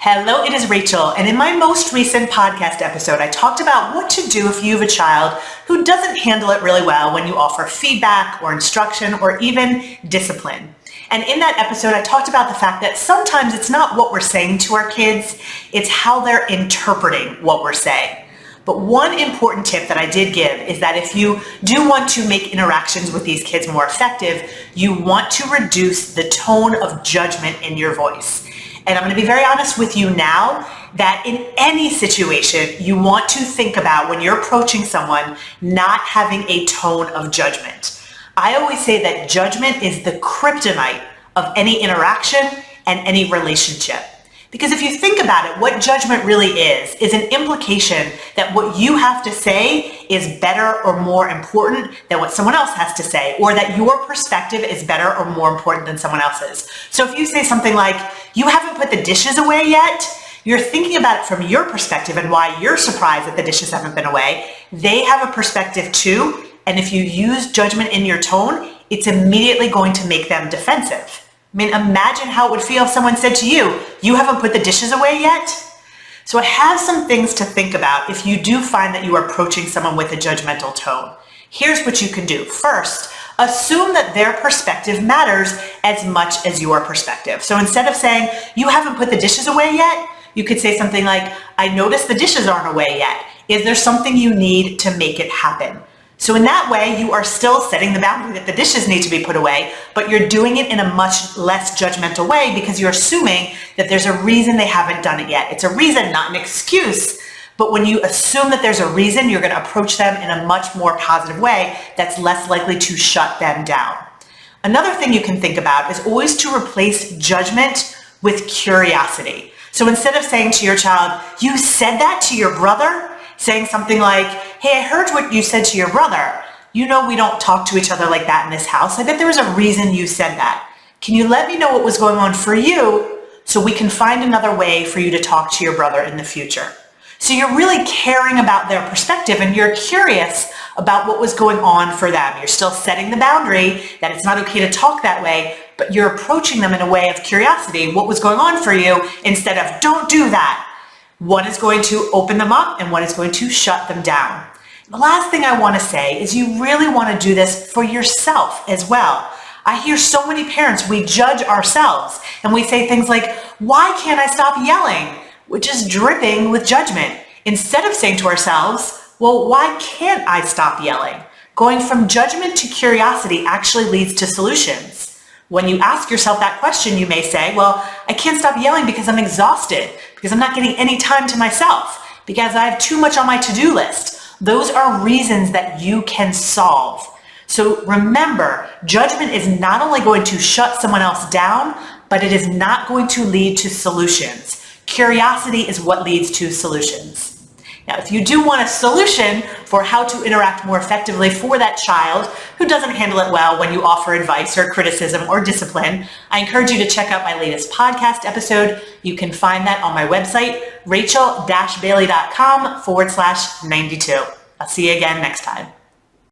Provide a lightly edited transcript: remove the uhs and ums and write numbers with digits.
Hello, it is Rachel, and in my most recent podcast episode, I talked about what to do if you have a child who doesn't handle it really well when you offer feedback or instruction or even discipline. And in that episode, I talked about the fact that sometimes it's not what we're saying to our kids, it's how they're interpreting what we're saying. But one important tip that I did give is that if you do want to make interactions with these kids more effective, you want to reduce the tone of judgment in your voice. And I'm going to be very honest with you now that in any situation, you want to think about when you're approaching someone not having a tone of judgment. I always say that judgment is the kryptonite of any interaction and any relationship. Because if you think about it, what judgment really is an implication that what you have to say is better or more important than what someone else has to say, or that your perspective is better or more important than someone else's. So if you say something like, you haven't put the dishes away yet, you're thinking about it from your perspective and why you're surprised that the dishes haven't been away. They have a perspective too, and if you use judgment in your tone, it's immediately going to make them defensive. I mean, imagine how it would feel if someone said to you, you haven't put the dishes away yet? So I have some things to think about if you do find that you are approaching someone with a judgmental tone. Here's what you can do. First, assume that their perspective matters as much as your perspective. So instead of saying, you haven't put the dishes away yet, you could say something like, I noticed the dishes aren't away yet. Is there something you need to make it happen? So in that way, you are still setting the boundary that the dishes need to be put away, but you're doing it in a much less judgmental way because you're assuming that there's a reason they haven't done it yet. It's a reason, not an excuse. But when you assume that there's a reason, you're going to approach them in a much more positive way that's less likely to shut them down. Another thing you can think about is always to replace judgment with curiosity. So instead of saying to your child, you said that to your brother? Saying something like, hey, I heard what you said to your brother. You know we don't talk to each other like that in this house. I bet there was a reason you said that. Can you let me know what was going on for you so we can find another way for you to talk to your brother in the future? So you're really caring about their perspective and you're curious about what was going on for them. You're still setting the boundary that it's not okay to talk that way, but you're approaching them in a way of curiosity. What was going on for you instead of don't do that. One is going to open them up and one is going to shut them down. The last thing I want to say is you really want to do this for yourself as well. I hear so many parents, we judge ourselves and we say things like, why can't I stop yelling? Which is dripping with judgment. Instead of saying to ourselves, well, why can't I stop yelling? Going from judgment to curiosity actually leads to solutions. When you ask yourself that question, you may say, well, I can't stop yelling because I'm exhausted, because I'm not getting any time to myself, because I have too much on my to-do list. Those are reasons that you can solve. So remember, judgment is not only going to shut someone else down, but it is not going to lead to solutions. Curiosity is what leads to solutions. Now, if you do want a solution for how to interact more effectively for that child who doesn't handle it well when you offer advice or criticism or discipline, I encourage you to check out my latest podcast episode. You can find that on my website, rachel-bailey.com/92. I'll see you again next time.